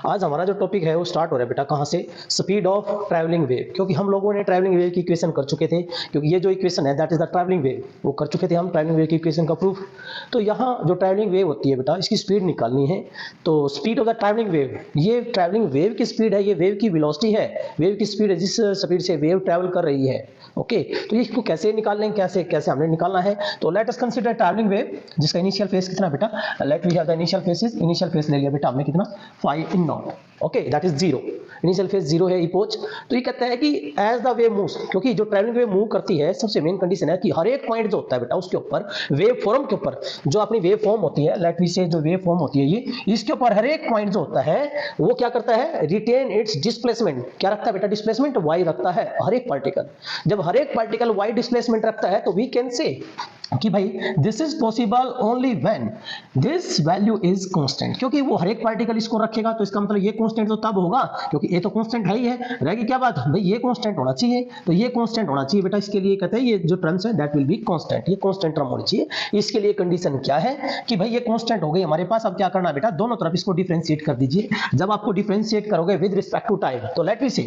आज हमारा जो टॉपिक है वो स्टार्ट हो रहा है बेटा कहाँ से, स्पीड ऑफ ट्रैवलिंग वेव, क्योंकि हम लोगों ने ट्रैवलिंग वेव की इक्वेशन कर चुके थे, क्योंकि ये जो इक्वेशन है that is the travelling wave, वो कर चुके थे हम ट्रैवलिंग वेव की इक्वेशन का प्रूफ। तो यहाँ जो ट्रैवलिंग वेव होती है बेटा इसकी स्पीड निकालनी है। तो speed of the travelling wave, ये ट्रैवलिंग वेव की स्पीड है, ये वेव की वेलोसिटी है, वेव की स्पीड है जिस स्पीड से वेव ट्रैवल कर रही है। ओके तो इसको कैसे निकाल लेंगे, कैसे कैसे हमने निकालना है। तो let us consider travelling wave जिसका इनिशियल फेज कितना बेटा, let we have the initial phases, initial phase ले लिया बेटा हमने कितना 5 इन नॉट, okay that is 0, initial phase 0 है इपोच। तो ये कहता है कि एज द वेव मूव्स, क्योंकि जो ट्रैवलिंग वेव मूव करती है सबसे मेन कंडीशन है कि हर एक पॉइंट जो होता है बेटा उसके ऊपर वेव फॉर्म के ऊपर जो अपनी वेव फॉर्म होती है, लेट वी से जो वेव फॉर्म होती है ये, इसके ऊपर हर एक पॉइंट जो होता है वो क्या करता है, रिटेन इट्स डिस्प्लेसमेंट। क्या रखता है बेटा, डिस्प्लेसमेंट y रखता है हर एक पार्टिकल। जब हर एक पार्टिकल y डिस्प्लेसमेंट रखता है तो वी कैन से कि भाई this is possible only when this value is constant, क्योंकि वो हर एक पार्टिकल इसको रखेगा तो इसका मतलब ये कांस्टेंट तो तब होगा क्योंकि ये तो कांस्टेंट है ही है, रहेगी क्या बात भाई, ये कांस्टेंट होना चाहिए, तो ये कांस्टेंट होना चाहिए बेटा। इसके लिए कहते हैं ये जो टर्म्स है दैट विल बी कांस्टेंट, ये कांस्टेंट टर्म होनी चाहिए। इसके लिए कंडीशन क्या है कि भाई ये कांस्टेंट हो गई हमारे पास। अब क्या करना है बेटा, दोनों तरफ इसको डिफरेंशिएट कर दीजिए। जब आपको डिफरेंशिएट करोगे विद रिस्पेक्ट टू टाइम तो लेट मी से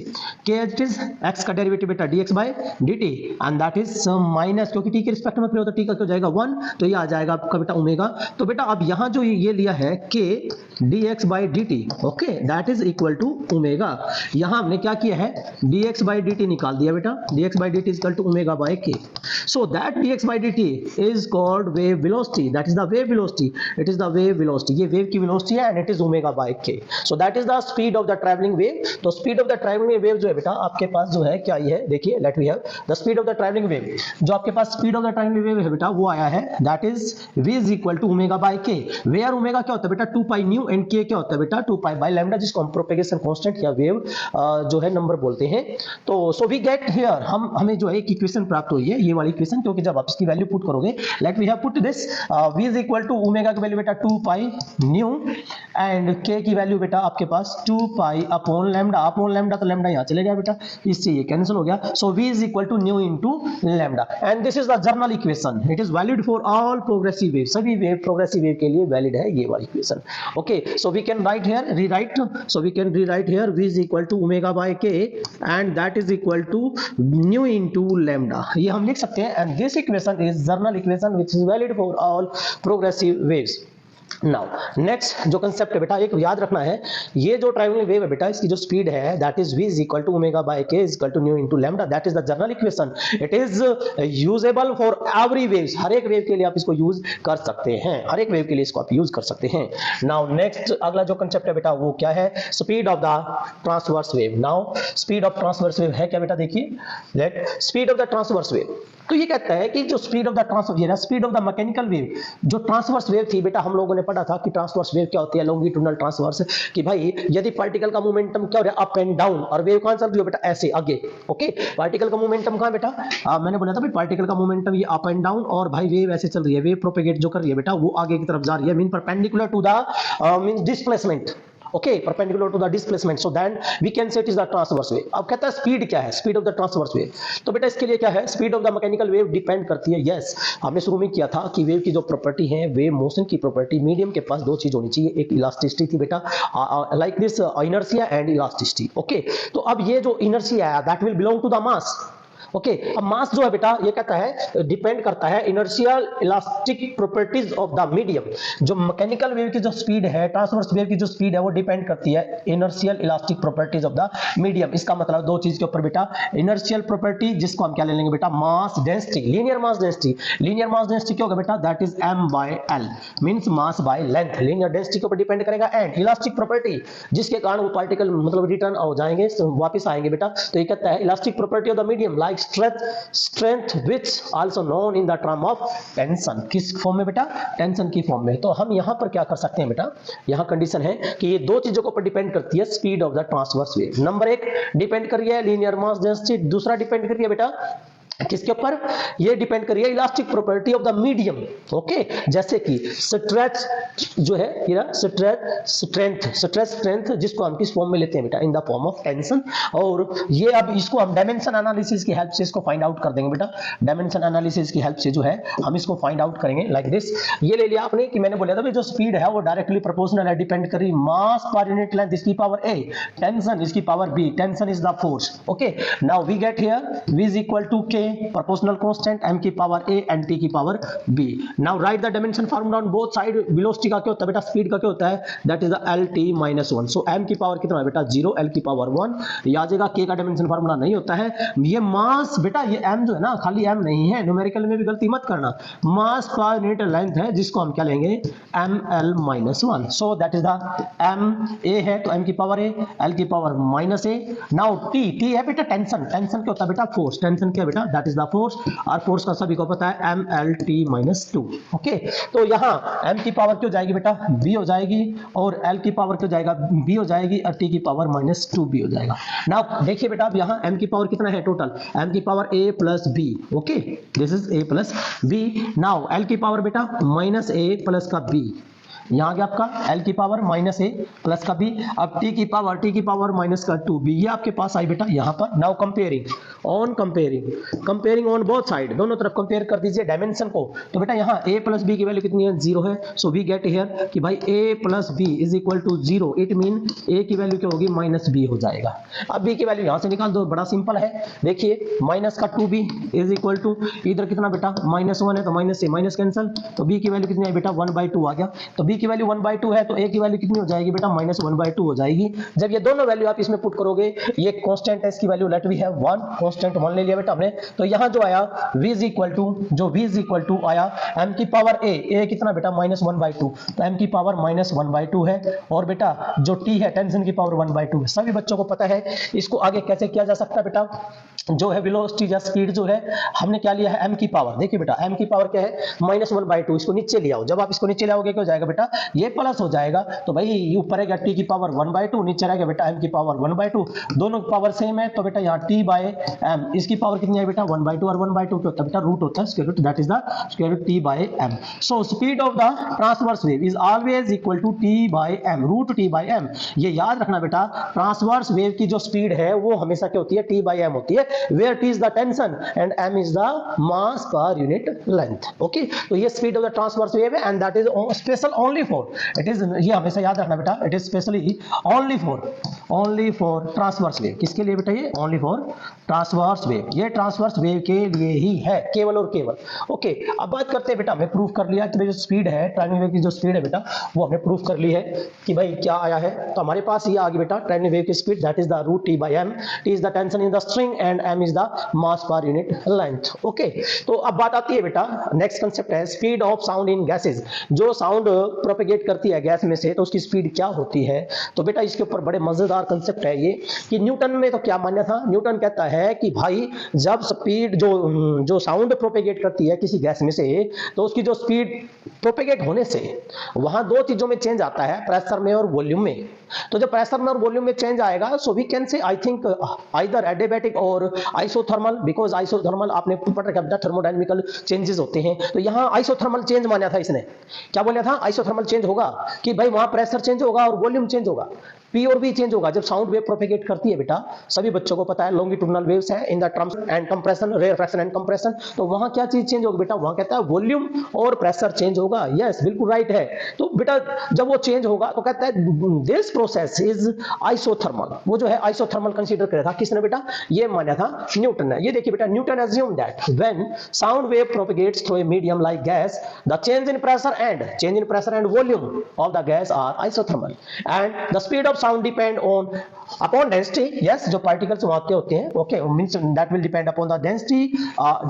के इट इज x का डेरिवेटिव बेटा dx by dt and that is minus, क्योंकि t के रिस्पेक्ट में होता है t का क्या जाएगा 1, तो ये आ जाएगा आपका बेटा ओमेगा। तो बेटा अब यहां जो ये लिया है k dx by dt, okay that is equal to omega. यहां हमने क्या किया है dx by dt निकाल दिया बेटा, dx by dt is equal to omega by k। So that dx by dt is called wave velocity, that is the wave velocity, it is the wave velocity, ये wave की velocity है and it is omega by k। So that is the speed of the travelling wave. तो speed of the travelling wave जो है बेटा आपके पास जो है क्या ये है, देखिए let we have the speed of the travelling wave. जो आपके पास speed of the travelling wave है बेटा वो आया है that is v is equal to omega by k, where omega क्या होता है बेटा 2 पाई न्यू एंड k क्या होता है बेटा 2 पाई बाय लैम्डा, जिसको हम प्रोपेगेशन कांस्टेंट या वेव जो है नंबर बोलते हैं। तो सो वी गेट हियर हमें जो है एक इक्वेशन प्राप्त हुई है, ये वाली इक्वेशन, क्योंकि जब आप इसकी वैल्यू पुट करोगे let we have put this v is equal to omega की वैल्यू बेटा 2 पाई न्यू एंड k की वैल्यू बेटा आपके पास 2 pi upon lambda, upon lambda तो लैम्डा यहां चले गया बेटा, इससे ये कैंसिल हो गया। So v is equal to nu into lambda and this is the general equation, it is valid for all progressive wave, सभी वेव प्रोग्रेसिव वेव के लिए वैलिड है ये वाली equation. Okay so we can write here rewrite, so we can rewrite here v is equal to omega by k and that is equal to nu into lambda, ये हम लिख सकते हैं। And this equation is general equation which is valid for all progressive waves. Now next जो concept है बेटा एक याद रखना है, ये जो ट्रैवलिंग वेव है बेटा इसकी जो स्पीड है that is v is equal to omega by k is equal to nu into lambda, that is the general equation, it is usable for every waves, हर एक वेव के लिए आप इसको यूज कर सकते हैं, हर एक वेव के लिए इसको आप यूज कर सकते हैं। नाउ नेक्स्ट अगला जो कंसेप्ट है बेटा वो क्या है, speed of the transverse wave. Now speed of transverse wave है क्या बेटा, देखिए let speed of the transverse wave, तो ये कहता है कि जो speed of the transverse, speed of the mechanical wave, जो ट्रांसवर्स वेव थी बेटा हम लोगों ने पढ़ा था कि ट्रांसवर्स वेव क्या होती है, लॉन्गिट्यूडनल ट्रांसवर्स, कि भाई यदि पार्टिकल का मोमेंटम क्या हो रहा है अप एंड डाउन और वेव कहां चल रही है बेटा ऐसे आगे, ओके पार्टिकल का मोमेंटम कहां बेटा, मैंने बोला था भाई पार्टिकल का मोमेंटम ये अप एंड डाउन और भाई वेव ऐसे चल रही है, वेव प्रोपेगेट जो कर रही है बेटा वो आगे की तरफ जा रही है, mean perpendicular to the mean displacement, okay perpendicular to the displacement, so then we can say it is the transverse wave। अब कहता है स्पीड क्या है, speed of the transverse wave, तो बेटा इसके लिए क्या है, speed of the mechanical wave depend करती है, यस हमने शुरू में किया था कि वेव की जो प्रॉपर्टी है, वेव मोशन की प्रॉपर्टी, मीडियम के पास दो चीज होनी चाहिए, एक इलास्टिसिटी थी बेटा like this inertia and elasticity, okay तो अब ये जो इनर्शिया है that will belong to the mass, okay अब मास जो है बेटा ये कहता है डिपेंड करता है inertial elastic properties of the medium, जो मैकेनिकल वेव की जो स्पीड है, ट्रांसवर्स वेव की जो स्पीड है वो डिपेंड करती है inertial elastic properties of the medium. इसका मतलब दो चीज के ऊपर बेटा, इनर्शियल प्रॉपर्टी जिसको हम क्या ले लेंगे बेटा mass density, linear mass density, linear mass density क्या होगा बेटा that is m by l means mass by length, linear density के ऊपर डिपेंड करेगा। एंड इलास्टिक प्रॉपर्टी जिसके कारण वो पार्टिकल मतलब रिटर्न हो जाएंगे, वापस आएंगे बेटा, तो ये कहता है elastic property of the medium like strength which also known in the term of tension, किस फॉर्म में बेटा, टेंशन की फॉर्म में। तो हम यहां पर क्या कर सकते हैं बेटा, यहां कंडीशन है कि ये दो चीजों के ऊपर डिपेंड करती है speed of the transverse wave. Number एक डिपेंड कर रही है लीनियर मास डेंसिटी, दूसरा डिपेंड कर रही है बेटा किसके ऊपर? ये डिपेंड कर रही है elastic property of the medium. Okay, जैसे कि स्ट्रेच जो है ये स्ट्रेंथ जिसको हम किस फॉर्म में लेते हैं बेटा? In the form of tension. और ये अब इसको हम डायमेंशन एनालिसिस की हेल्प से इसको फाइंड आउट कर देंगे बेटा। डायमेंशन एनालिसिस की हेल्प से जो है हम इसको फाइंड आउट करेंगे लाइक दिस। ये ले लिया आपने कि मैंने बोला था जो स्पीड है वो डायरेक्टली प्रोपोर्शनल है, डिपेंड कर रही मास पर यूनिट लेंथ इसकी पावर a, टेंशन इसकी power b, tension is the force. Okay, now we get here v is equal to k proportional constant m की पावर a and t की power b। Now write the dimension formula on both side. Velocity का क्या होता है बेटा? Speed का क्या होता है? That is the lt minus 1। So m की पावर कितना है बेटा? 0, l की पावर 1। ये आ जाएगा। k का डायमेंशन फार्मूला नहीं होता है। ये मास बेटा, ये m जो है ना, खाली m नहीं है, न्यूमेरिकल में भी गलती मत करना। मास पर यूनिट लेंथ है जिसको हम क्या लेंगे? ml minus 1। So that is the m, a है तो m की पावर a, l की power minus a। Now t है बेटा टेंशन। टेंशन क्या होता है बेटा? फोर्स। टेंशन क्या बेटा? That is the force. और फोर्स का सभी को पता है mlt minus 2। ओके, तो यहां m की पावर क्यों जाएगी बेटा? b हो जाएगी, और l की पावर क्यों जाएगा? b हो जाएगी, और t की पावर -2b हो जाएगा। नाउ देखिए बेटा, अब यहां m की पावर कितना है टोटल? m की power a plus b। Okay, this is a plus b। Now l की पावर बेटा -a plus का b, यहाँ गया आपका l की पावर -a प्लस का b। अब t की पावर माइनस का 2b, ये आपके पास आई बेटा यहाँ पर। Now comparing on both side, दोनों तरफ कंपेयर कर दीजिए डायमेंशन को। तो बेटा यहाँ a प्लस b की वैल्यू कितनी है? 0 है। सो वी गेट हियर कि भाई a plus b is equal to 0। It mean a की वैल्यू क्या होगी? -b हो जाएगा। अब b की वैल्यू यहाँ से निकाल दो, बड़ा सिंपल है। देखिए माइनस का 2b इज इक्वल टू इधर कितना बेटा? -1 है तो माइनस से माइनस कैंसिल, तो b की वैल्यू कितनी है बेटा? 1/2 आ गया। तो b की वैल्यू 1/2 है तो a की वैल्यू कितनी हो जाएगी बेटा? -1/2 हो जाएगी। जब ये दोनों वैल्यू आप इसमें पुट करोगे, ये कांस्टेंट है, इसकी value let we have 1, constant 1 ले लिया बेटा हमने। तो यहां जो आया v इज इक्वल टू आया m की पावर a कितना बेटा? -1/2, तो m की पावर -1/2 है। और बेटा जो t है टेंशन की पावर 1/2 है। सभी बच्चों को पता है इसको आगे कैसे किया जा सकता है बेटा। जो है वेलोसिटी या स्पीड जो है हमने क्या लिया है? m की पावर। देखिए बेटा m की पावर क्या है? -1/2। इसको नीचे ले आओ। जब आप इसको नीचे लाओगे क्या हो जाएगा बेटा? ये प्लस हो जाएगा। तो भाई ये ऊपर है t की पावर 1/2, नीचे रहेगा बेटा m की पावर 1/2। दोनों की पावर सेम है तो बेटा यहाँ t/m, इसकी पावर कितनी है बेटा? 1/2, और 1/2 क्या होता है बेटा? रूट होता है square root, that is the square root t/m। So speed of the transverse wave is always equal to t/m, root t/m। ये याद रखना बेटा, ट्रांसवर्स वेव की जो स्पीड है वो हमेशा क्या होती है? t/m होती है, where t is the tension and m is the mass per unit length। Okay, तो ये speed of the transverse wave है and that is special only for, it is, ये हमेशा याद रखना बेटा, it is specially only for transverse wave. किसके लिए बेटा? ये ओनली फॉर ट्रांसवर्स वेव, ये ट्रांसवर्स वेव के लिए ही है, केवल और केवल। ओके, अब बात करते हैं बेटा, हमने प्रूफ कर लिया कि जो स्पीड है ट्रैवलिंग वेव की, जो स्पीड है बेटा वो हमने प्रूफ कर ली है कि भाई क्या आया है। तो हमारे पास ये आ गई बेटा ट्रैवलिंग वेव की speed, that is the root t/m। t is the tension in the string and m is the mass per unit length. Okay, तो अब बात आती है बेटा, नेक्स्ट कंसेप्ट है speed of sound in gases. जो sound propagate करती है गैस में से तो उसकी स्पीड क्या होती है? तो बेटा इसके ऊपर बड़े मजेदार कंसेप्ट है ये, कि न्यूटन में तो क्या मान्य था? न्यूटन कहता है कि भाई जब स्पीड जो साउंड प्रोपेगेट करती है किसी गैस में से, तो उसकी जो स्पीड प्रोपेगेट होने से वहां दो चीजों में चेंज आता है, प्रेशर में और वॉल्यूम में। तो जब प्रेशर में और वॉल्यूम में चेंज आएगा, सो we can say I think either adiabatic और आइसोथर्मल, बिकॉज आइसोथर्मल आपने पढ़ रखा है थर्मोडायनामिकल चेंजेस होते हैं। तो यहां आइसोथर्मल चेंज माना था इसने। क्या बोला था? आइसोथर्मल चेंज होगा कि भाई वहां प्रेशर चेंज होगा और वॉल्यूम चेंज होगा, P और V चेंज होगा जब साउंड वेव प्रोपेगेट करती है बेटा। सभी बच्चों को पता है लॉन्गिट्यूडिनल वेव्स है in the terms and compression, rarefaction and compression. तो वहां क्या चीज चेंज होगी बेटा? वहां कहता है वॉल्यूम और प्रेशर चेंज होगा। यस, बिल्कुल राइट है। तो बेटा जब वो चेंज होगा तो कहता है दिस प्रोसेस इज आइसोथर्मल। वो जो है आइसोथर्मल कंसीडर किया था किसने बेटा? ये माना था न्यूटन ने। ये देखिए बेटा, Newton assumed that when sound wave propagates through a medium like gas, the change in pressure and volume of the gas are isothermal, and the speed of sound depend upon density। yes, जो particles वहां के होते हैं, okay, means that will depend upon the density।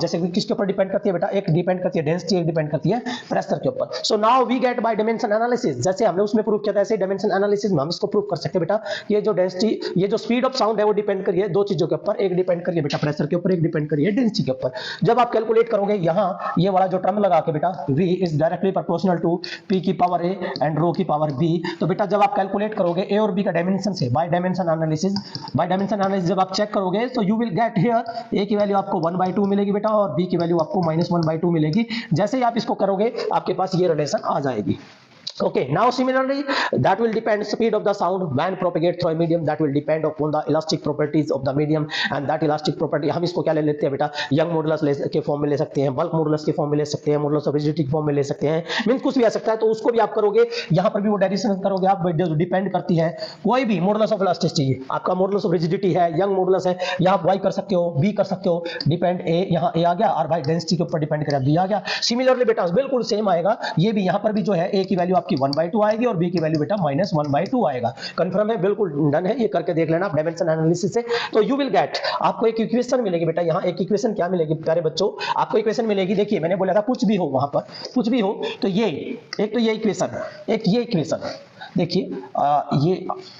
जैसे कि किसके ऊपर depend करती है बेटा? एक डिपेंड करती है डेंसिटी, एक डिपेंड करती है प्रेशर के ऊपर। So now we get by dimension analysis, जैसे हमने उसमें प्रूव किया था ऐसे डायमेंशन एनालिसिस में हम इसको प्रूव कर सकते हैं बेटा। ये जो डेंसिटी, ये जो स्पीड ऑफ साउंड है वो डिपेंड करिए दो चीजों के ऊपर, एक डिपेंड करिए बेटा प्रेशर के ऊपर, एक डिपेंड करिए डेंसिटी के ऊपर। जब आप कैलकुलेट करोगे यहाँ ये वाला जो टर्म लगा के बेटा v इज डायरेक्टली प्रोपोर्शनल टू p की पावर a एंड रो की पावर b, तो बेटा जब आप कैलकुलेट करोगे a और b बी का डायमेंशन से, बाय डायमेंशन एनालिसिस जब आप चेक करोगे तो यू विल गेट हियर ए की वैल्यू आपको 1/2 मिलेगी बेटा और बी की वैल्यू आपको -1/2 मिलेगी। जैसे ही आप इसको करोगे आपके पास ये रिलेशन आ जाएगी। Okay, now similarly that will depend speed of the sound when propagate through a medium, that will depend upon the elastic properties of the medium, and that elastic property हम इसको क्या ले लेते हैं बेटा, यंग मॉडुलस के form में ले सकते हैं, बल्क मॉडुलस के फॉर्म में ले सकते हैं, मॉडुलस ऑफ रिजिडिटी के फॉर्म में ले सकते हैं, मींस कुछ भी आ सकता है। तो उसको भी आप करोगे, यहाँ पर भी वो डेरिवेशन करोगे आप, डिपेंड करती है कोई भी मॉडुलस ऑफ इलास्टिसिटी, आपका मॉडुलस ऑफ रिजिडिटी है, यंग मॉडुलस है, यहाँ आप वाई कर सकते हो, बी कर सकते हो, डिपेंड ए, यहाँ ए आ गया और भाई डेंसिटी के ऊपर डिपेंड करेगा बी आ गया। सिमिलरली बेटा बिल्कुल सेम आएगा, ये भी यहाँ पर भी जो है ए की वैल्यू आपकी 1/2 आएगी और बी की वैल्यू बेटा -1/2 आएगा। कंफर्म है, बिल्कुल डन है, ये करके देख लेना आप डायमेंशन एनालिसिस से। तो यू विल गेट, आपको एक इक्वेशन मिलेगी बेटा, यहाँ एक इक्वेशन क्या मिलेगी प्यारे बच्चों, आपको इक्वेशन मिलेगी। देखिए मैंने बोला था कुछ भी हो, वहां पर कुछ भी हो तो ये एक तो ये इक्वेशन, एक ये इक्वेशन, देखिए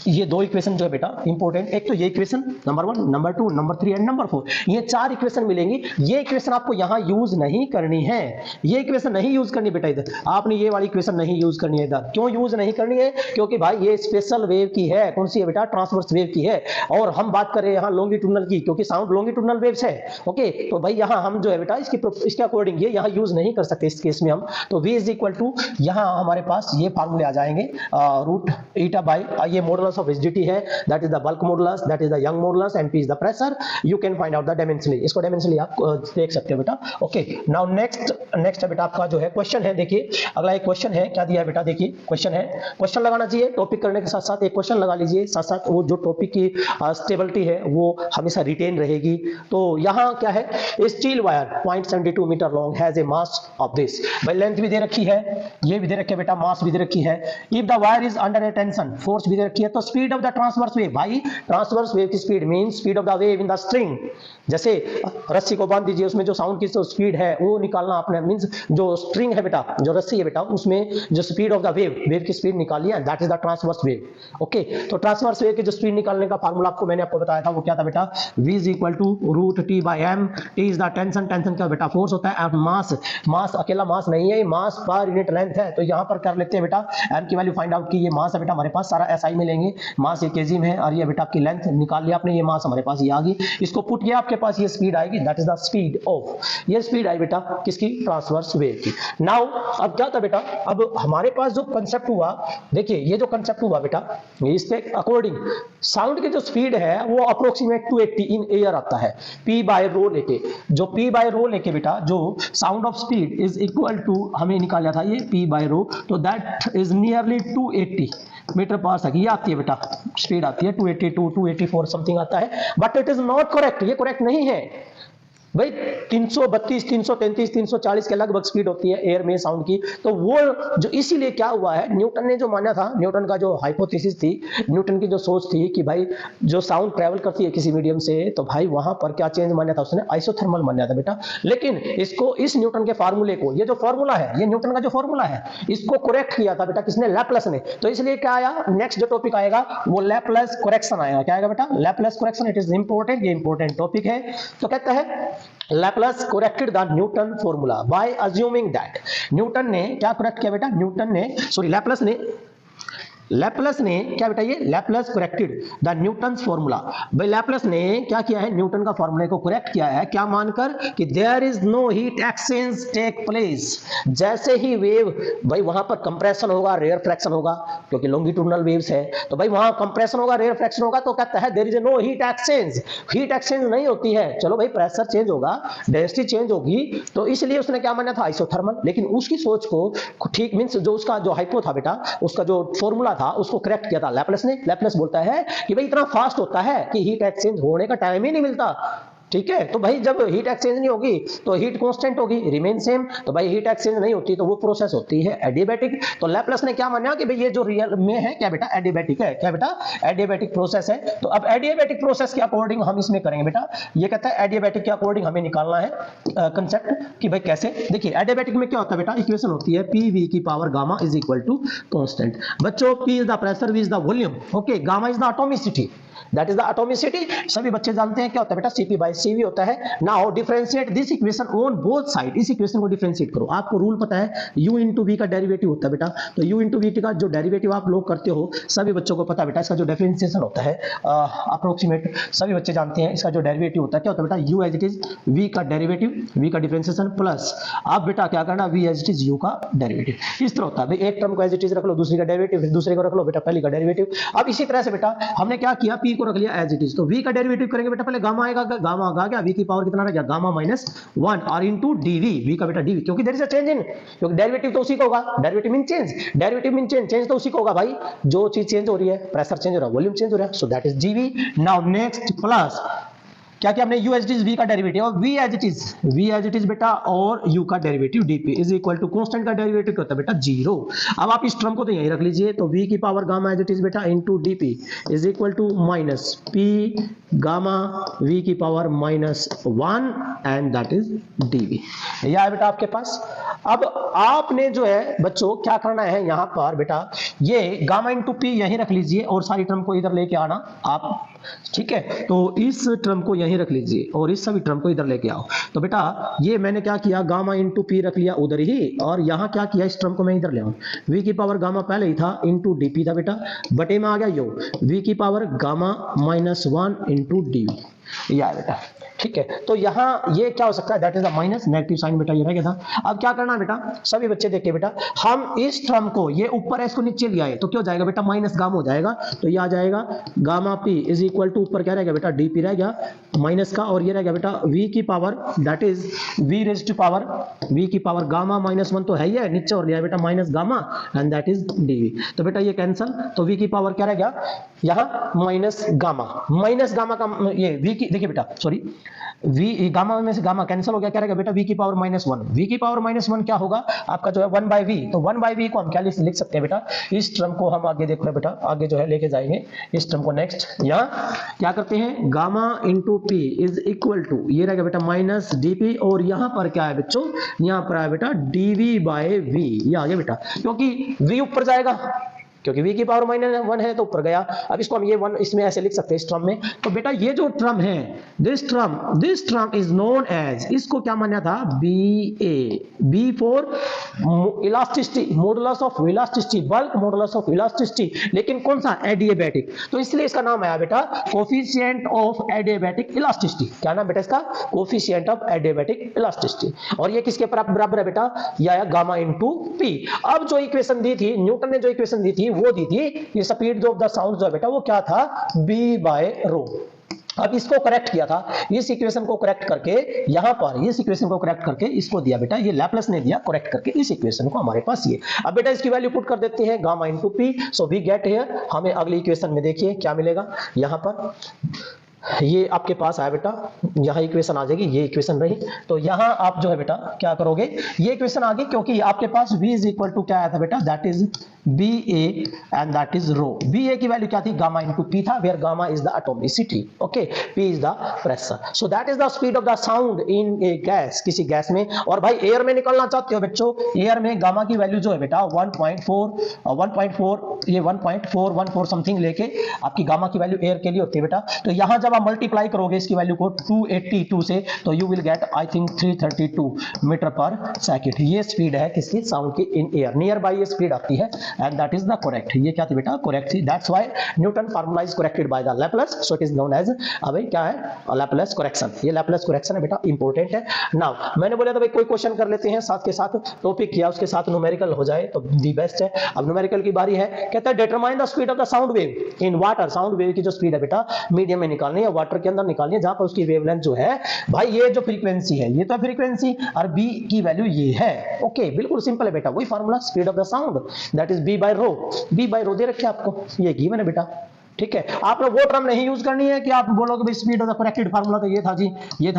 ये दो इक्वेशन जो है बेटा इंपॉर्टेंट, एक तो ये equation number 1, number 2, number 3 and number 4, ये 4 इक्वेशन मिलेंगी। ये इक्वेशन आपको यहाँ यूज नहीं करनी है, ये इक्वेशन नहीं यूज करनी बेटा, इधर आपने ये वाली इक्वेशन नहीं यूज करनी है। इधर क्यों यूज नहीं करनी है, क्योंकि भाई ये स्पेशल वेव की है। कौन सी है बेटा, ट्रांसवर्स वेव की है, और हम बात कर रहे हैं यहाँ लॉन्गिट्यूडनल की, क्योंकि साउंड लॉन्गिट्यूडनल वेव्स है। ओके, तो भाई यहाँ हम जो है बेटा इसके अकॉर्डिंग ये यहाँ यूज नहीं कर सकते इस केस में हम। तो v इज इक्वल टू, यहाँ हमारे पास ये फार्मूले आ जाएंगे, रूट ईटा बाय ये मॉडुलस ऑफ रिजिडिटी है, that is the bulk modulus, that is the young modulus and p is the pressure. You can find out the dimensionally, इसको dimensionally आप देख सकते हो बेटा। ओके, नाउ नेक्स्ट है बेटा आपका जो है क्वेश्चन है। देखिए अगला एक क्वेश्चन है, क्या दिया है बेटा, देखिए क्वेश्चन है, क्वेश्चन लगाना चाहिए टॉपिक करने के साथ साथ एक क्वेश्चन लगा लीजिए, साथ साथ वो जो टॉपिक की स्टेबिलिटी है वो हमेशा रिटेन रहेगी। तो यहाँ क्या है, steel wire 0.72 metre long has a mass of this, भाई लेंथ भी दे रखी है, ये भी दे रखी है बेटा, मास भी दे रखी है। If the wire is under A tension, force भी दे रखी है। तो speed of the transverse wave, भाई ट्रांसवर्स वेव की speed mean speed of the wave in the string, जैसे रस्सी को बांध दीजिए, उसमें जो साउंड की स्पीड है वो निकालना आपने, मींस जो स्ट्रिंग है बेटा, जो रस्सी है बेटा, उसमें जो स्पीड ऑफ द वेव की स्पीड निकाली है, that is the transverse wave. Okay, तो ट्रांसवर्स वेव की जो स्पीड निकालने का फार्मूला मैंने आपको बताया था, वो क्या था बेटा, v is equal to root T by M, T is the tension, tension क्या बेटा फोर्स होता है, मास अकेला मास नहीं है, मास पर यूनिट लेंथ है। तो यहाँ पर कर लेते हैं बेटा, एम की वैल्यू फाइंड आउट की, ये मास है बेटा हमारे पास, सारा एसआई में लेंगे, मास ये केजी में है, और ये बेटा आपकी लेंथ निकाल लिया आपने, ये मास हमारे पास ये आ गई, इसको पुट किया आपके पास ये स्पीड आएगी, that is the speed of, ये स्पीड आई बेटा किसकी, ट्रांसवर्स वेव की। नाउ अब क्या था बेटा, अब हमारे पास जो कंसेप्ट हुआ, देखिए ये जो कंसेप्ट हुआ बेटा, इसके अकॉर्डिंग साउंड की जो स्पीड है वो अप्रोक्सीमेट 280 इन एयर आता है, p बाय रो लेके, जो p बाय रो लेके बेटा जो sound of speed is equal to, हमें निकाला था ये p बाय रो, तो that is nearly 280 metre per second, ये आती है बेटा स्पीड आती है 282 284 समथिंग आता है, but it is not correct, ये करेक्ट नहीं है भाई। 332 333 340 के लगभग स्पीड होती है एयर में साउंड की। तो वो जो इसीलिए क्या हुआ है, न्यूटन ने जो माना था, न्यूटन का जो हाइपोथेसिस थी, न्यूटन की जो सोच थी कि भाई जो साउंड ट्रैवल करती है किसी मीडियम से, तो भाई वहां पर क्या चेंज माना था उसने, आइसोथर्मल माना था बेटा। लेकिन इसको, इस न्यूटन के फार्मूले को, ये जो फार्मूला है, ये न्यूटन का जो फार्मूला है, इसको करेक्ट किया था बेटा किसने, लैपलेस ने। तो इसलिए क्या आया, नेक्स्ट जो टॉपिक आएगा वो लैपलेस करेक्शन आएगा। क्या आएगा बेटा, Laplace correction, it is important, ये इंपॉर्टेंट टॉपिक है। तो कहता है Laplace corrected the Newton formula by assuming that, Newton ने क्या करेक्ट किया बेटा, लैपलेस ने क्या बेटा, ये Laplace corrected the Newton's formula, भाई लैपलेस ने क्या किया है, न्यूटन का फॉर्मूले को करेक्ट किया है, क्या मानकर कि there is no heat exchange take place, जैसे ही वेव, भाई वहां पर कंप्रेशन होगा, रेयर फ्रैक्शन होगा, क्योंकि लॉन्गिट्यूडनल वेव्स है, तो भाई वहां कंप्रेशन होगा, रेयर फ्रैक्शन होगा, तो कहता है there is no heat exchange, heat exchange नहीं होती है। चलो भाई प्रेशर चेंज होगा, डेंसिटी चेंज होगी, तो इसलिए उसने क्या माना था, आइसोथर्मल। लेकिन उसकी सोच को ठीक, मींस जो उसका जो हाइपो था बेटा, उसका जो फॉर्मूला था उसको करेक्ट किया था लैपलेस ने। लैपलेस बोलता है कि भाई इतना फास्ट होता है कि हीट एक्सचेंज होने का टाइम ही नहीं मिलता, ठीक है। तो भाई जब हीट एक्सचेंज नहीं होगी तो हीट कांस्टेंट होगी, रिमेन सेम, तो भाई हीट एक्सचेंज नहीं होती तो वो प्रोसेस होती है एडियाबैटिक। तो लैपलेस ने क्या माना कि भाई ये जो रियल में है क्या बेटा, एडियाबैटिक है, क्या बेटा, एडियाबैटिक प्रोसेस है। तो अब एडियाबैटिक प्रोसेस के अकॉर्डिंग हम इसमें करेंगे बेटा, ये कहता है एडियाबैटिक के अकॉर्डिंग हमें निकालना है कंसेप्ट कि भाई कैसे। देखिए एडियाबैटिक में क्या होता है बेटा, इक्वेशन होती है PV की power gamma is equal to constant. बच्चों P is the pressure, V is the volume, okay, gamma is the atomicity, that is the atomicity. सभी बच्चे जानते हैं क्या होता है बेटा, Cp by Cv होता है। Now differentiate this equation on both side, इस इक्वेशन को डिफरेंशिएट करो। आपको रूल पता है u into v का डेरिवेटिव होता है बेटा, तो u into v का जो डेरिवेटिव आप लोग करते हो सभी बच्चों को पता है बेटा, इसका जो डिफरेंशिएशन होता है अप्रोक्सीमेट सभी बच्चे जानते हैं, इसका जो डेरिवेटिव होता है क्या होता है बेटा, u as it is v का डेरिवेटिव, v का डिफरेंशिएशन प्लस आप बेटा क्या करना, v as it is u का डेरिवेटिव। इस तरह होता है, एक टर्म को एज इट इज रख लो, दूसरी का डेरिवेटिव, फिर दूसरे को रख लो बेटा पहली का डेरिवेटिव। अब इसी तरह से बेटा हमने क्या किया, p को रख लिया एज इट इज, तो v का डेरिवेटिव करेंगे बेटा, पहले गामा आएगा, गामा आ गया, v की पावर कितना रह गया, गामा माइनस 1 और इनटू dv, v का बेटा dv, क्योंकि there is a change in, क्योंकि डेरिवेटिव तो उसी का होगा, derivative mean change, derivative mean change, change तो उसी का होगा भाई, जो चीज चेंज हो रही है, प्रेशर चेंज हो रहा है, वॉल्यूम चेंज हो रहा है, so that is dv। Now next plus क्या क्या हमने u as it is v का डेरिवेटिव और v एज इट इज बेटा और u का derivative dp is equal to constant का डेरिवेटिव क्या होता है बेटा 0। अब आप इस टर्म को तो यहीं रख लीजिए, तो v की power gamma as it is बेटा into dp is equal to minus p gamma v की power minus 1 and that is dv। यह है बेटा आपके पास। अब आपने जो है बच्चों क्या करना है यहाँ पर बेटा, ये गामा इंटू p यहीं रख लीजिए और सारी टर्म को इधर लेके आना आप, ठीक है। तो इस टर्म को यहीं रख लीजिए और इस सभी टर्म को इधर लेके आओ। तो बेटा ये मैंने क्या किया, गामा इंटू पी रख लिया उधर ही, और यहाँ क्या किया, इस टर्म को मैं इधर ले आऊं, v की पावर गामा पहले ही था इंटू dp था बेटा, बटे में आ गया यो v की power gamma minus 1 into dv, यह है बेटा, ठीक है। तो यहाँ ये क्या हो सकता है, that is the minus, negative sign बेटा ये रह गया था। अब क्या करना है बेटा, सभी बच्चे देखिए बेटा, हम इस टर्म को ये ऊपर है इसको नीचे ले आए तो क्या हो जाएगा बेटा, माइनस गामा हो जाएगा, तो ये आ जाएगा gamma p is equal to ऊपर क्या रहेगा बेटा dp रह गया माइनस का, और ये रह गया बेटा v की power that is v raise to power v की पावर गामा माइनस 1 तो है ही है, नीचे और लिया बेटा minus gamma and that is dv। तो बेटा ये कैंसल, तो v की पावर क्या रह गया यहाँ माइनस गामा का ये v की, देखिए बेटा सॉरी v गामा में से गामा कैंसिल हो गया, क्या रहेगा बेटा v की पावर माइनस 1, v की पावर माइनस 1 क्या होगा आपका जो है 1 बाई वी, तो 1 बाई वी को हम क्या लिख सकते हैं बेटा, इस टर्म को हम आगे देखो बेटा, आगे जो है लेके जाएंगे इस टर्म को, नेक्स्ट यहाँ क्या करते हैं, gamma into P is equal to ये रहेगा बेटा माइनस dp, और यहाँ पर क्या है बच्चों, यहाँ पर है बेटा dv बाय v, ये आ गया बेटा, क्योंकि v ऊपर जाएगा, क्योंकि v की पावर माइनस 1 है तो ऊपर गया। अब इसको हम ये 1 इसमें ऐसे लिख सकते हैं इस टर्म में, तो बेटा ये जो टर्म है this term is known as, इसको क्या माना था, B for elasticity, modulus of elasticity, bulk modulus of elasticity, लेकिन कौन सा, एडियाबैटिक, तो इसलिए इसका नाम आया बेटा कोफिशिएंट ऑफ एडियाबैटिक इलास्टिसिटी। क्या नाम बेटा इसका, कोफिशिएंट ऑफ एडियाबैटिक इलास्टिसिटी, और ये किसके बराबर है बेटा, ये आया गामा इंटू पी। अब जो इक्वेशन दी थी, न्यूटन ने जो इक्वेशन दी थी वो दी थी, ये स्पीड ऑफ द साउंड जो है बेटा वो क्या था, b बाय रो। अब इसको करेक्ट किया था, इस इक्वेशन को करेक्ट करके यहां पर इस इक्वेशन को करेक्ट करके इसको दिया बेटा, ये लैपलेस ने दिया करेक्ट करके इस इक्वेशन को हमारे पास ये। अब बेटा इसकी वैल्यू पुट कर देते हैं gamma into P, so we get here, हमें अगली इक्वेशन में देखिए क्या मिलेगा, यहां पर ये आपके पास आया बेटा, यहाँ इक्वेशन आ जाएगी, ये इक्वेशन रही, तो यहाँ आप जो है बेटा क्या करोगे, ये इक्वेशन आ गई, क्योंकि आपके पास v इज इक्वल टू क्या आया था बेटा, that is B A and that is rho. B A की वैल्यू क्या थी, गामा इंटू पी था, where gamma is the atomicity, okay, P is the pressure, so that is the speed of the sound in a gas, किसी gas में। और भाई air में निकलना चाहते हो बच्चों, एयर में गामा की वैल्यू जो है बेटा 1.4 ये 1.414 समथिंग लेके आपकी गामा की वैल्यू एयर के लिए होती है बेटा। तो यहां जब आप मल्टीप्लाई करोगे इसकी वैल्यू को 282 से, तो you will get I think 332 metre per second. ये स्पीड है किसकी, साउंड की इन एयर, नियर बाय ये स्पीड आती है and that is the correct. ये क्या थी बेटा, करेक्ट थी, that's why Newton formula is corrected by the Laplace, so it is known as, अबे क्या है, लैपलेस करेक्शन। ये लैपलेस करेक्शन है बेटा, इंपॉर्टेंट है। नाउ मैंने बोला था भाई कोई क्वेश्चन कर लेते हैं साथ के साथ, टॉपिक किया उसके साथ न्यूमेरिकल हो जाए तो दी बेस्ट है। अब न्यूमेरिकल की बारी है, कहता है determine the speed of the sound wave in water. Sound wave की जो स्पीड है बेटा मीडियम में निकालनी है, वाटर के अंदर निकालनी है, जहां पर उसकी वेवलेंथ जो है भाई, ये जो फ्रीक्वेंसी है ये तो फ्रीक्वेंसी और b की वैल्यू ये है, ओके, बिल्कुल सिंपल है बेटा, वही formula speed of the sound that is b by rho. b by rho दे रखे आपको, ये गिवन है बेटा, ठीक है। आपने वो टर्म नहीं यूज करनी है कि आप बोलोगे भाई speed of the corrected formula तो ये था जी, ये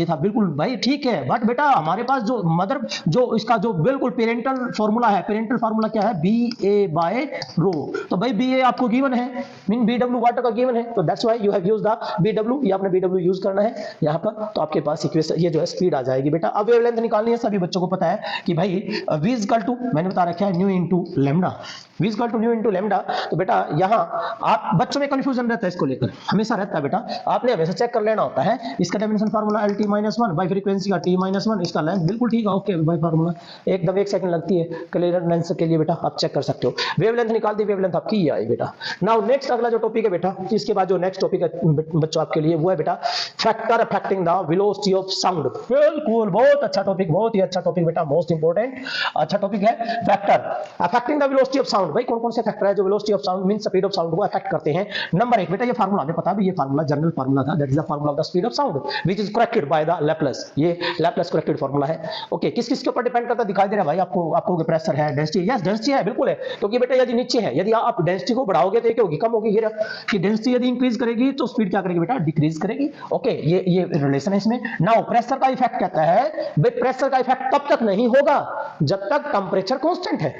था बिल्कुल भाई ठीक है, बट बेटा हमारे पास जो मदर जो इसका जो बिल्कुल पेरेंटल फार्मूला है, पेरेंटल फार्मूला क्या है, बी ए बाय रो। तो भाई बी ए आपको गिवन है, मीन बी डब्ल्यू वाटर का गिवन है, तो that's why you have used the B W, ये आपने बी डब्ल्यू यूज करना है यहाँ पर, तो आपके पास इक्वेशन ये जो है स्पीड आ जाएगी बेटा। अब वेवलेंथ निकालनी है, सभी बच्चों को पता है कि भाई v इक्वल टू मैंने बता रखा है nu into lambda, v equal to nu into lambda. तो बेटा यहाँ आप बच्चों में कंफ्यूजन रहता है इसको लेकर, हमेशा रहता है बेटा, आपने हमेशा चेक कर लेना होता है। इसका dimension formula LT-1 by frequency का T-1, इसका लेंथ बिल्कुल ठीक है, ओके बाई फार्मूला एकदम 1 सेकंड लगती है क्लियरेंस के लिए बेटा, आप चेक कर सकते हो। वेवलेंथ निकाल दी, वेवलेंथ आपकी ये आई बेटा। नाउ नेक्स्ट अगला जो टॉपिक है बेटा, इसके बाद जो नेक्स्ट टॉपिक है बच्चों आपके लिए वो है बेटा factor affecting the velocity of sound. बिल्कुल बहुत अच्छा टॉपिक, बहुत ही अच्छा टॉपिक बेटा, मोस्ट इंपोर्टेंट अच्छा टॉपिक है factor affecting the velocity of sound. भाई कौन कौन से फैक्टर है जो velocity of sound mean speed of sound को अफेक्ट करते हैं। नंबर 1 बेटा, ये फार्मूला हमें पता भी, ये फार्मूला जनरल फार्मूला था, that is the formula of the speed of sound which is corrected by the Laplace. ये लैप्लेस करेक्टेड फार्मूला है। ओके, किस किस के ऊपर डिपेंड करता दिखाई दे रहा है भाई आपको, आपको प्रेशर है, डेंसिटी, यस डेंसिटी है बिल्कुल है, क्योंकि बेटा यदि नीचे है, यदि आप डेंसिटी को बढ़ाओगे तो ये क्या होगी, कम होगी। ये कि डेंसिटी यदि इंक्रीज करेगी तो स्पीड क्या करेगी बेटा, डिक्रीज करेगी। ओके, ये रिलेशन है इसमें। नाउ प्रेशर का इफेक्ट कहता है भाई प्रेशर का इफेक्ट तब तक नहीं होगा जब तक टेंपरेचर कांस्टेंट है।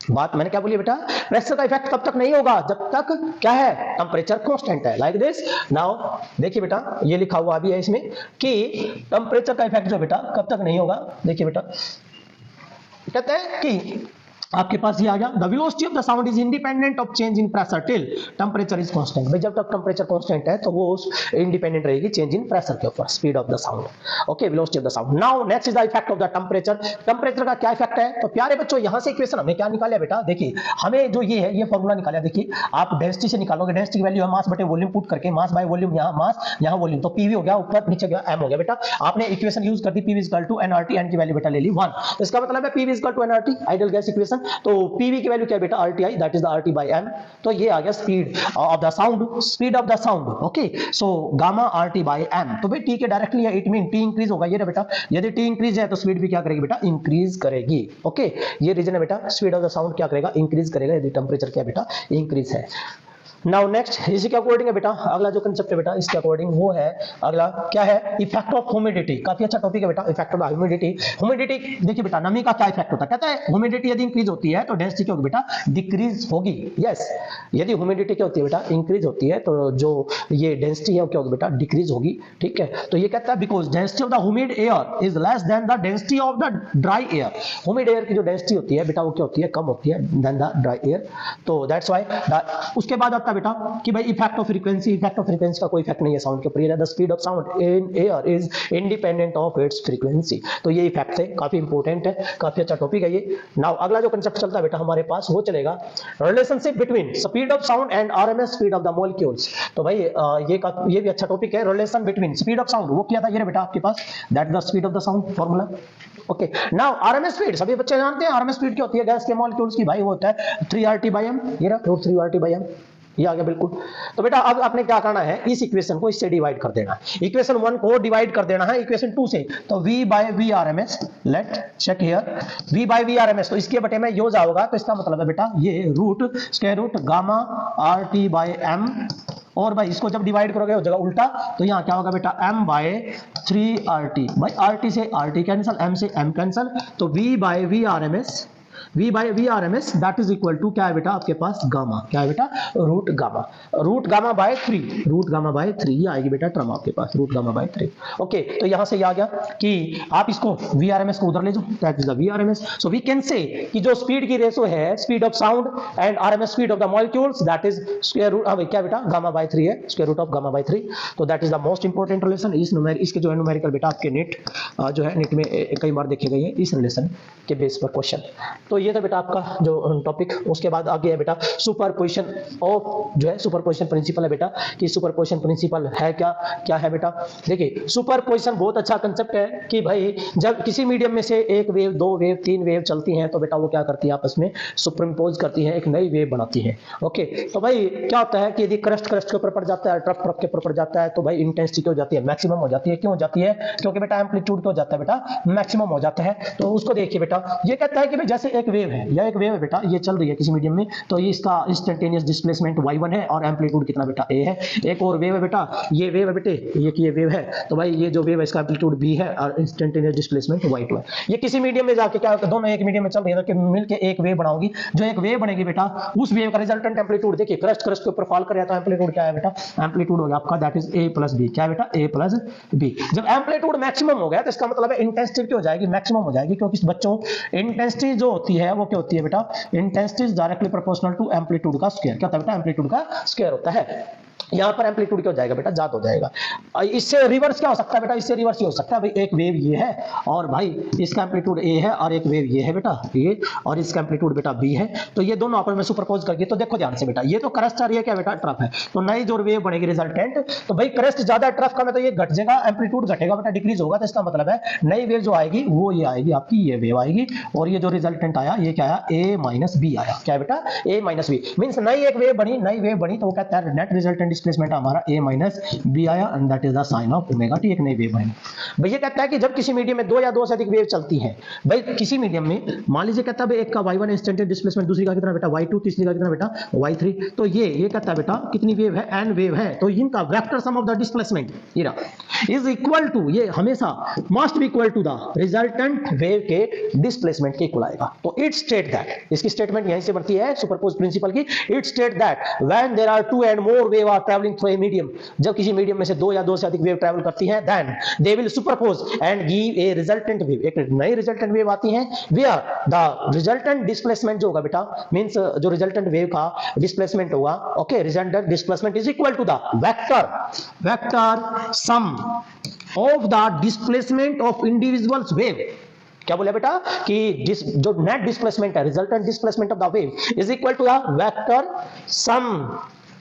बात मैंने क्या बोली बेटा, प्रेशर का इफेक्ट तब तक नहीं होगा जब तक क्या है, टेंपरेचर कांस्टेंट है, लाइक दिस। नाउ देखिए बेटा, ये लिखा हुआ भी है इसमें कि टेंपरेचर का इफेक्ट जो बेटा कब तक नहीं होगा। देखिए बेटा कहते हैं कि आपके पास ये आ गया, the velocity of the sound is independent of change in pressure till temperature is constant. भाई जब तक टेंपरेचर कांस्टेंट है तो वो इंडिपेंडेंट रहेगी चेंज इन प्रेशर के ऊपर, speed of the sound. Okay, velocity of the sound. Now next is the effect of the temperature. Temperature का क्या इफेक्ट है, तो प्यारे बच्चों यहां से इक्वेशन हमने क्या निकाला बेटा, देखिए हमें जो ये है ये फॉर्मूला निकाला। देखिए आप डेंसिटी से निकालोगे, डेंसिटी की वैल्यू है मास बटे वॉल्यूम पुट करके, मास बाय वॉल्यूम, यहां मास यहां वॉल्यूम, तो पीवी हो गया ऊपर, नीचे गया एम हो गया बेटा। आपने इक्वेशन यूज कर दी, PV equal to nRT, n की वैल्यू बेटा ले ली 1, इसका मतलब है PV equal to nRT, ideal gas equation. तो पीवी की वैल्यू क्या है बेटा, RTI, that is the RT by M। तो ये आ गया speed of the sound, speed of the sound. Okay, so gamma RT by M। तो भाई T के डायरेक्टली है, इट मीन T इंक्रीज होगा। ये रे बेटा, यदि T इंक्रीज है तो स्पीड भी क्या करेगी बेटा, इंक्रीज करेगी। ओके, ये रीजन है बेटा, स्पीड ऑफ द साउंड क्या करेगा, इंक्रीज करेगा यदि टेंपरेचर क्या बेटा, इंक्रीज है। नाउ नेक्स्ट इसी के अकॉर्डिंग है बेटा, अगला जो कंसेप्ट है बेटा इसके अकॉर्डिंग वो है, अगला क्या है, इफेक्ट ऑफ ह्यूमिडिटी। काफी अच्छा टॉपिक है बेटा, इफेक्ट ऑफ ह्यूमिडिटी। ह्यूमिडिटी देखिए बेटा, नमी का क्या इफेक्ट होता है, कहता है ह्यूमिडिटी यदि इंक्रीज होती है तो डेंसिटी क्या होगी बेटा, डिक्रीज होगी। यस, यदि ह्यूमिडिटी क्या होती है बेटा, इंक्रीज होती है तो जो ये डेंसिटी है वो क्या होगी बेटा, डिक्रीज होगी। ठीक है, तो ये कहता है because density of the humid air is less than the density of the dry air. Humid air की जो डेंसिटी होती है बेटा वो क्या होती है, कम होती है देन द ड्राई एयर। तो दैट्स व्हाई उसके बाद आता है बेटा कि भाई effect of frequency. Effect of frequency का कोई इफेक्ट नहीं है साउंड के ऊपर, the speed of sound in air is independent of its frequency. तो ये इफेक्ट है, काफी इंपॉर्टेंट है, काफी अच्छा टॉपिक है ये। नाउ अगला जो कंसेप्ट चलता है बेटा हमारे पास वो चलेगा relationship between speed of sound and RMS speed of the molecules. तो भाई ये भी अच्छा टॉपिक है, relation between speed of sound. वो क्या था ये बेटा आपके पास, that is the speed of the sound formula. Okay, now RMS speed सभी बच्चे जानते हैं, आरएमएस स्पीड क्या होती है गैस के मॉलिक्यूल्स की, भाई वो होता है 3RT/m। ये रहा √3RT/m, ये आ गया बिल्कुल। तो बेटा अब आपने क्या करना है, इस इक्वेशन को इससे डिवाइड कर देना है, इक्वेशन 1 को डिवाइड कर देना है इक्वेशन 2 से। तो V by VRMS, let check here, V by VRMS, तो इसके बटे में यूज आओगा, तो इसका मतलब है बेटा ये root square root gamma RT by M, और भाई इसको जब डिवाइड करोगे हो जाएगा उल्टा, तो यहाँ क्या होगा बेटा M by 3RT। भाई RT से RT कैंसिल, M से M कैंसिल, तो V by VRMS, V by VRMS that is equal to क्या है बेटा आपके पास, गामा। क्या है बेटा, root gamma by 3, root gamma by 3 ये आएगी बेटा टर्म आपके पास, रूट गामा बाय 3। ओके, तो यहां से ये आ गया कि आप इसको VRMS को उधर ले जाओ, that is the VRMS। So we can say कि जो स्पीड की रेशो है, speed of sound and RMS speed of the molecules, that is square root, भाई क्या बेटा, गामा बाय 3 है, square root of gamma by 3। तो that is the most important relation. इसके जो है न्यूमेरिकल बेटा आपके नेट जो है नेट में कई बार देखे गए हैं इस रिलेशन के बेस पर क्वेश्चन। तो ये था बेटा आपका जो टॉपिक। उसके बाद आगे है बेटा सुपरपोजिशन ऑफ, जो है सुपरपोजिशन प्रिंसिपल है बेटा, कि सुपरपोजिशन प्रिंसिपल है क्या है बेटा। देखिए सुपरपोजिशन बहुत अच्छा कंसेप्ट है कि भाई जब किसी मीडियम में से एक वेव, 2 वेव, 3 वेव चलती हैं तो बेटा वो क्या करती है, आपस में सुपरइम्पोज करती है, एक नई वेव बनाती है। ओके, तो भाई क्या होता है कि यदि क्रस्ट के ऊपर पड़ जाता है, ट्रफ के ऊपर पड़ जाता है, तो भाई इंटेंसिटी हो जाती है, मैक्सिमम हो जाती है। क्यों हो जाती है, क्योंकि बेटा एम्पलीट्यूड हो जाता है बेटा, मैक्सिमम हो जाता है। तो उसको देखिए बेटा, ये कहता है कि भाई जैसे एक वेव है, यह एक वेव है बेटा, ये चल रही है किसी मीडियम में, तो ये इसका इंस्टेंटेनियस डिस्प्लेसमेंट y1 है और एम्पलीट्यूड कितना बेटा a है। एक और वेव है बेटा, ये वेव है बेटे, ये वेव है, तो भाई ये जो वेव है इसका एम्पलीट्यूड b है और इंस्टेंटेनियस डिस्प्लेसमेंट y2 है। ये किसी मीडियम में जाके क्या, दोनों एक मीडियम में चल रही है तो मिलकर एक वेव बनाओगी। जो एक वेव बनेगी बेटा, उस वेव का रिजल्टेंट एम्पलीट्यूड देखिए, क्रस्ट के ऊपर फॉल कर रहा है तो एम्पलीट्यूड क्या है बेटा, एम्पलीट्यूड हो गया आपका that is a plus b। क्या है बेटा, a प्लस b। जब एम्पलीट्यूड मैक्सिमम हो गया तो इसका मतलब है इंटेंसिटी हो जाएगी, मैक्सिमम हो जाएगी, क्योंकि बच्चों इंटेंसिटी जो होती है वो क्या होती है बेटा, intensity is directly proportional to amplitude का स्क्वायर। क्या होता है बेटा, एम्पलीट्यूड का स्क्वायर होता है। यहां पर एम्पलीट्यूड क्या हो जाएगा बेटा, जात हो जाएगा। इससे रिवर्स क्या हो सकता है बेटा, इससे रिवर्स ये हो सकता है भाई, एक वेव ये है और भाई इसका एम्पलीट्यूड ए है और एक वेव ये है बेटा ये, और इसका एम्पलीट्यूड बेटा बी है। तो ये दोनों आपस में सुपरपोज करके, तो देखो ध्यान से बेटा, ये तो क्रस्ट आ रही है क्या बेटा, ट्रफ है, तो नई जो वेव बनेगी रिजल्टेंट, तो भाई क्रस्ट ज्यादा है ट्रफ का में, तो ये घट जाएगा, एम्पलीट्यूड घटेगा बेटा, डिक्रीज होगा। तो इसका मतलब है नई वेव जो आएगी वो ये आएगी आपकी, ये वेव आएगी, और ये जो रिजल्टेंट आया ये क्या आया, ए माइनस बी आया। क्या है बेटा, ए माइनस बी, मींस नई एक वेव बनी, नई वेव बनी, तो वो कहता है नेट रिजल्टेंट डिस्प्लेसमेंट हमारा ए माइनस बी आया, and that is the sine of omega T, एक नई वेव बनी। भैया कहता है कि जब किसी मीडियम में दो या दो से अधिक वेव चलती हैं, भाई किसी मीडियम में मान लीजिए कहता है एक का y1 इंस्टेंटेनियस डिस्प्लेसमेंट, दूसरी का कितना बेटा y2, तीसरी का कितना बेटा y3, तो ये कहता है बेटा कितनी वेव है, n वेव है, तो इनका vector sum of the displacement is equal to, ये हमेशा must be equal to the resultant wave के डिस्प्लेसमेंट के इक्वल आएगा। तो इट स्टेट दैट, इसकी स्टेटमेंट यहीं से बनती है सुपरपोज प्रिंसिपल की, it state that when there are two and more wave are travelling through a medium, जब किसी मीडियम में से दो या दो से अधिक वेव ट्रैवल करती हैं, then they will superpose and give a resultant wave, एक नई रिजल्टेंट वेव आती है, वेयर द रिजल्टेंट डिस्प्लेसमेंट जो होगा बेटा, मींस जो रिजल्टेंट वेव का डिस्प्लेसमेंट होगा, okay, resultant displacement is equal to the vector sum of the displacement of individuals wave. क्या बोले बेटा कि जो नेट डिस्प्लेसमेंट है, resultant displacement of the wave is equal to the vector sum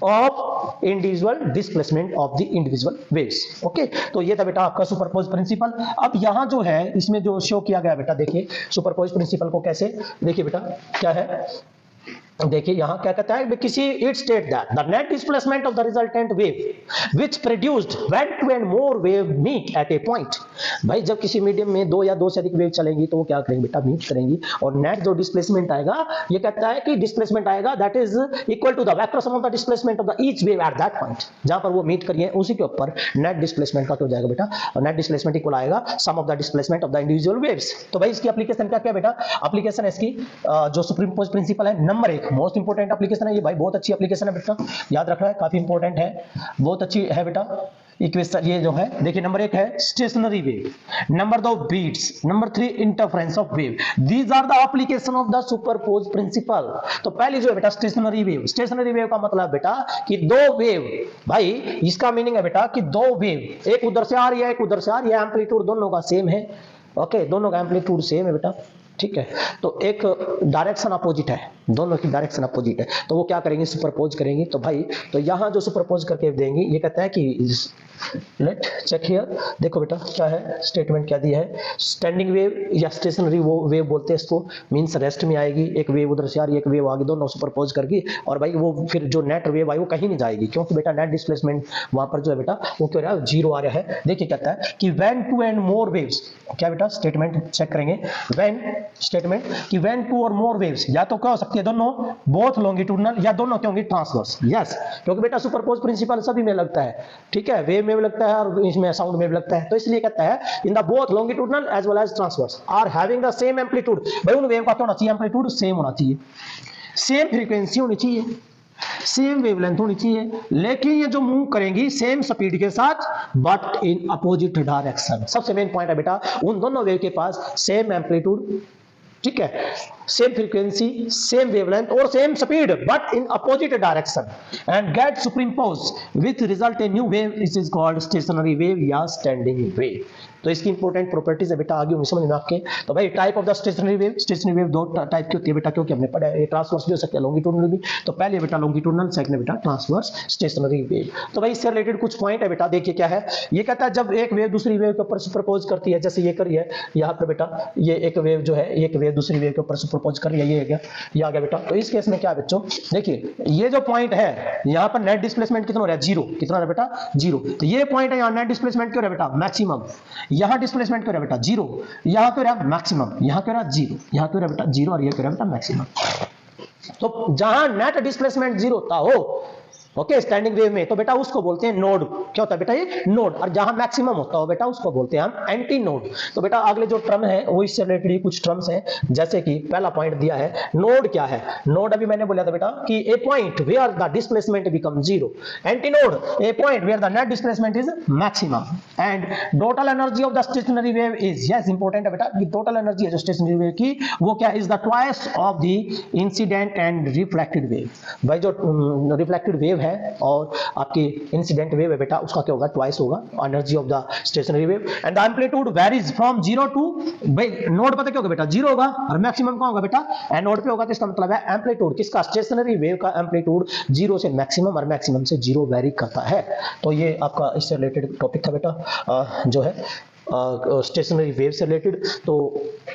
of individual displacement of the individual waves. Okay, तो ये था बेटा आपका सुपरपोज प्रिंसिपल। अब यहां जो है इसमें जो शो किया गया बेटा, देखिए सुपरपोज प्रिंसिपल को कैसे, देखिए बेटा क्या है, देखिए यहां क्या कहता है, किसी it state that the net displacement of the resultant wave which produced when two and more wave meet at a point. भाई जब किसी मीडियम में दो या दो से अधिक वेव चलेंगी तो वो क्या करेंगे बेटा, मीट करेंगी, और नेट जो डिस्प्लेसमेंट आएगा, ये कहता है कि डिस्प्लेसमेंट आएगा that is equal to the vector sum of the displacement of the each wave at that point, जहां पर वो मीट करिए उसी के ऊपर नेट डिस्प्लेसमेंट का क्या हो जाएगा बेटा, नेट डिस्प्लेसमेंट इक्वल आएगा sum of the displacement of the individual waves. तो भाई इसकी एप्लीकेशन क्या क्या बेटा, एप्लीकेशन है इसकी जो सुपरपोज प्रिंसिपल है, नंबर 1 मोस्ट इंपोर्टेंट एप्लीकेशन है ये, भाई बहुत अच्छी एप्लीकेशन है बेटा, याद रखना है, काफी इंपॉर्टेंट है, बहुत अच्छी है बेटा इक्वेशन। ये जो है देखिए, नंबर 1 है stationary wave, number 2 beats, number 3 interference of wave. These are the application of the superpose principle. तो पहली जो है बेटा स्टेशनरी वेव, स्टेशनरी वेव का मतलब बेटा कि दो वेव, भाई इसका मीनिंग है बेटा कि दो वेव, एक उधर से आ रही है एक उधर से आ रही है, एम्पलीट्यूड दोनों का सेम है, ओके, दोनों का एम्पलीट्यूड सेम है बेटा, ठीक है, तो एक डायरेक्शन अपोजिट है, दोनों की डायरेक्शन अपोजिट है, तो वो क्या करेंगे, सुपरपोज करेंगे। तो भाई तो यहां जो सुपरपोज करके देंगे, ये कहता है कि लेट चेक हियर, देखो बेटा क्या है स्टेटमेंट क्या दी है, स्टैंडिंग वेव या स्टेशनरी वो वेव बोलते हैं इसको, मींस रेस्ट में आएगी, एक वेव उधर से आ रही है एक वेव आगे, दोनों सुपरपोज करके, और भाई वो फिर जो नेट वेव आई वो कहीं नहीं जाएगी, क्योंकि बेटा नेट डिस्प्लेसमेंट वहां पर जो है बेटा वो क्या रहा है, जीरो आ रहा है। देखिए कहता है कि when two and more waves, क्या बेटा स्टेटमेंट चेक करेंगे, व्हेन स्टेटमेंट कि व्हेन टू और मोर वेव्स, या तो क्या हो सकती है दोनों बोथ लॉन्गिट्यूडनल, या दोनों क्या होंगी ट्रांसवर्स, यस, क्योंकि बेटा सुपरपोज प्रिंसिपल सभी में लगता है, ठीक है, वेव में भी लगता है और इसमें साउंड में भी लगता है, तो इसलिए कहता है in the both longitudinal as well as transverse are having the same amplitude. भाई उन वेव का क्या होना चाहिए, एम्पलीट्यूड सेम होना चाहिए, सेम फ्रीक्वेंसी होनी चाहिए, सेम वेवलेंथ होनी चाहिए, लेकिन ये जो मूव करेंगी सेम स्पीड के साथ बट इन अपोजिट डायरेक्शन। सबसे मेन पॉइंट है बेटा उन दोनों वेव के पास सेम एम्पलीट्यूड, ठीक है, सेम फ्रीक्वेंसी, सेम वेवलेंथ और same speed but in opposite direction and get superimpose with result a new wave, this is called stationary wave या स्टैंडिंग वेव। तो इसकी इंपॉर्टेंट प्रॉपर्टीज है बेटा, आगे होंगी समझ में आपके। तो भाई type of the stationary wave, stationary wave दो टाइप की होती है बेटा, क्योंकि हमने पढ़ा है ट्रांसवर्स भी हो सकता है लॉन्गिट्यूडनल भी, तो पहले बेटा लॉन्गिट्यूडनल, सेकंड बेटा ट्रांसवर्स स्टेशनरी वेव। तो भाई इससे रिलेटेड कुछ पॉइंट है बेटा, देखिए क्या है, ये कहता है जब एक वेव दूसरी वेव के ऊपर सुपरपोज करती है, जैसे ये करी है यहाँ पर बेटा, ये एक वेव जो है एक वेव दूसरी वेव के ऊपर सुपरपोज कर रही है, ये आ गया बेटा। तो इस केस में क्या है बच्चों, देखिए ये जो पॉइंट है यहाँ पर नेट डिस्प्लेसमेंट कितना हो रहा है, जीरो, कितना हो रहा है बेटा, जीरो। तो ये पॉइंट है यहाँ नेट डिस्प्लेसमेंट क्यों हो रहा है बेटा, मैक्सिमम, यहाँ डिस्प्लेसमेंट क्यों हो रहा है बेटा, जीरो, यहाँ क्यों हो रहा है मैक्सिमम, यहाँ क्यों हो रहा है जीरो, यहाँ क्यों हो रहा है बेटा जीरो, और ये क्यों हो रहा है बेटा मैक्सिमम। तो जहां नेट डिस्प्लेसमेंट जीरो होता हो, ओके, स्टैंडिंग वेव में, तो बेटा उसको बोलते हैं नोड। क्या होता है बेटा ये नोड, और जहां मैक्सिमम होता हो बेटा उसको बोलते हैं हम एंटी नोड। तो बेटा अगले जो टर्म है वो इससे रिलेटेड कुछ टर्म्स हैं, जैसे कि पहला पॉइंट दिया है नोड क्या है। नोड अभी मैंने बोला था बेटा कि a point where the displacement become zero, anti node a point where the net displacement is maximum, and total energy of the stationary wave is, yes important है बेटा कि टोटल एनर्जी है जो स्टेशनरी वेव की वो क्या is the twice of the incident and reflected wave. भाई जो रिफ्लेक्टेड वेव है और आपकी इंसिडेंट वेव है बेटा उसका क्या होगा, ट्वाइस होगा energy of the stationary wave, and the amplitude varies from zero to, भाई नोड पता क्या होगा बेटा जीरो होगा, और मैक्सिमम कहाँ होगा बेटा एनोड पे होगा। तो इसका मतलब है एम्पलीट्यूड किसका, स्टेशनरी वेव का एम्पलीट्यूड जीरो से मैक्सिमम और मैक्सिमम से जीरो वेरी करता है। तो ये आपका इससे रिलेटेड टॉपिक था बेटा, जो है स्टेशनरी वेव से रिलेटेड। तो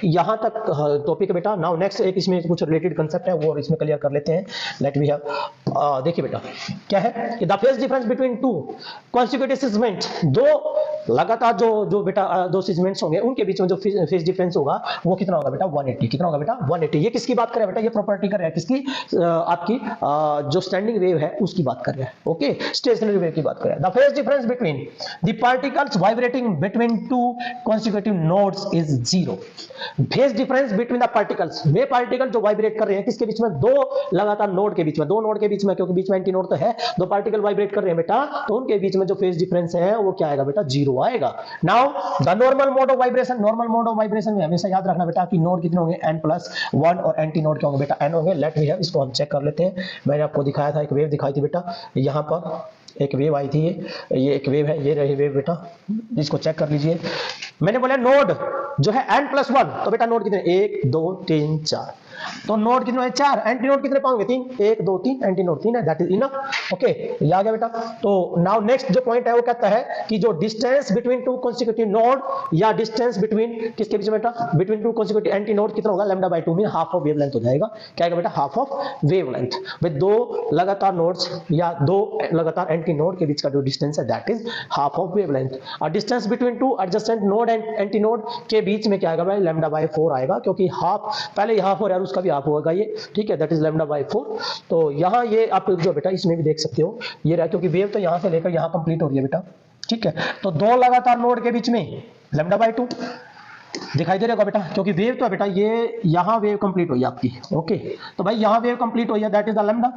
यहाँ तक टॉपिक है बेटा। नाउ नेक्स्ट एक इसमें कुछ रिलेटेड कंसेप्ट है वो इसमें क्लियर कर लेते हैं। लेट वी हैव, देखिए बेटा क्या है कि the phase difference between two consecutive segment, दो लगातार जो बेटा दो सीगमेंट्स होंगे उनके बीच में जो फेज डिफरेंस होगा वो कितना होगा बेटा 180। कितना होगा बेटा 180। ये किसकी बात कर रहे हैं बेटा, ये प्रॉपर्टी कर रहा है किसकी, आपकी जो स्टैंडिंग वेव है उसकी बात कर रहा है। ओके, स्टेशनरी वेव की बात कर रहा है। The phase difference between the particles vibrating between two consecutive nodes is zero। Phase difference between the particles, way particle जो वाइब्रेट कर रहे हैं किसके बीच में, दो लगातार नोड के बीच में, दो नोड के बीच में, क्योंकि बीच में एंटी नोड तो है, दो पार्टिकल वाइब्रेट कर रहे हैं बेटा, तो उनके बीच में जो फेज डिफरेंस है वो क्या आएगा बेटा जीरो आएगा। Now the normal mode of vibration, normal mode of vibration में हमेशा याद रखना बेटा कि नोड कितने होंगे n+1 और एंटी नोड क्या होंगे बेटा n होंगे। लेट वी हैव, इसको हम चेक कर लेते हैं। मैंने आपको दिखाया था एक वेव दिखाई थी बेटा, यहाँ पर एक वेव आई थी, ये एक वेव है, ये रही वेव बेटा, इसको चेक कर लीजिए। मैंने बोला नोड जो है n+1, तो बेटा नोड कितने 1 2 3 4, तो नोड कितने 4, एंटी नोड कितने पाओगे 3, 1 2 3, एंटी नोड 3 है, दैट इज इनफ। ओके, ये आ गया बेटा। तो नाउ नेक्स्ट जो पॉइंट है वो कहता है कि जो distance between to consecutive node या डिस्टेंस बिटवीन किसके बीच में बेटा, between two consecutive anti node कितना होगा λ/2 में हाफ ऑफ वेवलेंथ हो जाएगा। क्या आएगा बेटा हाफ ऑफ वेवलेंथ। विद दो लगातार नोड्स या दो लगातार एंटी नोड के बीच का जो डिस्टेंस है that is half of wavelength. और distance between two adjacent node and anti node के बीच में क्या आएगा भाई λ/4 आएगा, क्योंकि हाफ पहले हाफ हो रहा है उसका भी हाफ होगा ये, ठीक है, दैट इज λ/4। तो यहाँ ये आप जो बेटा इसमें भी देख सकते हो ये रहा, क्योंकि वेव तो यहाँ से लेकर यहाँ कंप्लीट हो रही है बेटा, ठीक है। तो दो लगातार नोड के बीच में λ/2 दिखाई दे रहा होगा बेटा, क्योंकि वेव तो है बेटा ये यहाँ वेव कंप्लीट हुई आपकी। ओके, तो भाई यहाँ वेव कंप्लीट हुई है, दैट इज द लैम्डा।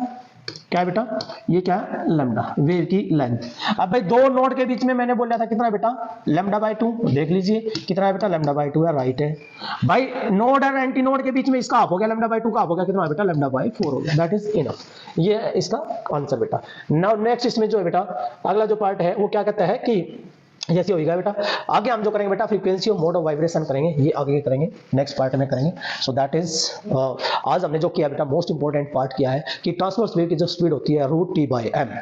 क्या है बेटा, ये क्या है लैम्डा, वेव की लेंथ। अब भाई दो नोड के बीच में मैंने बोला था कितना है बेटा λ/2, देख लीजिए कितना है बेटा λ/2 है, राइट है भाई। नोड और एंटी नोड के बीच में इसका हाफ हो गया, λ/2 का हाफ हो गया, कितना है बेटा λ/4 हो गया, दैट इज इनफ। ये इसका आंसर बेटा। नाउ नेक्स्ट इसमें जो है बेटा अगला जो पार्ट है वो क्या कहता है कि जैसे होगा बेटा आगे हम जो करेंगे बेटा फ्रीक्वेंसी और मोड ऑफ वाइब्रेशन करेंगे, ये आगे करेंगे नेक्स्ट पार्ट में करेंगे। सो दैट इज आज हमने जो किया बेटा मोस्ट इंपॉर्टेंट पार्ट किया है कि ट्रांसवर्स वेव की जो स्पीड होती है √T/m,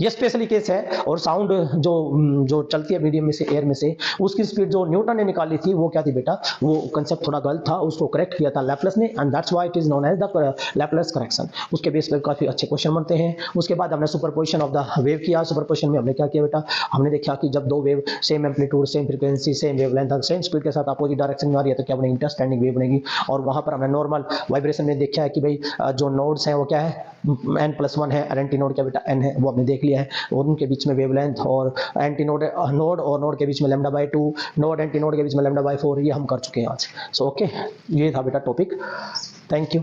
ये स्पेशली केस है। और साउंड जो चलती है मीडियम में से एयर में से उसकी स्पीड जो न्यूटन ने निकाली थी वो क्या थी बेटा, वो कंसेप्ट थोड़ा गलत था, उसको करेक्ट किया था लैपलेस ने, and that's why it is known as the Laplace correction. उसके बेस पर काफी अच्छे क्वेश्चन बनते हैं। उसके बाद हमने सुपरपोजिशन ऑफ द वेव किया। सुपरपोजिशन में हमने क्या किया बेटा, हमने देखा कि जब दो wave same amplitude same frequency same wavelength और सेम स्पीड के साथ अपोजिट डायरेक्शन में आ रही है तो क्या बनेगी इंटरस्टैंडिंग वेव बनेगी। और वहां पर हमने नॉर्मल वाइब्रेशन में देखा है कि भाई जो नोड्स हैं वो क्या है n+1 है और एंटी नोड क्या बेटा n है, वो हमने देख लिया है। और उनके बीच में वेवलेंथ और एंटी नोड और नोड के बीच में λ/2, नोड एंटी नोड के बीच में λ/4, ये हम कर चुके हैं आज। सो ओके, ये था बेटा टॉपिक। Thank you.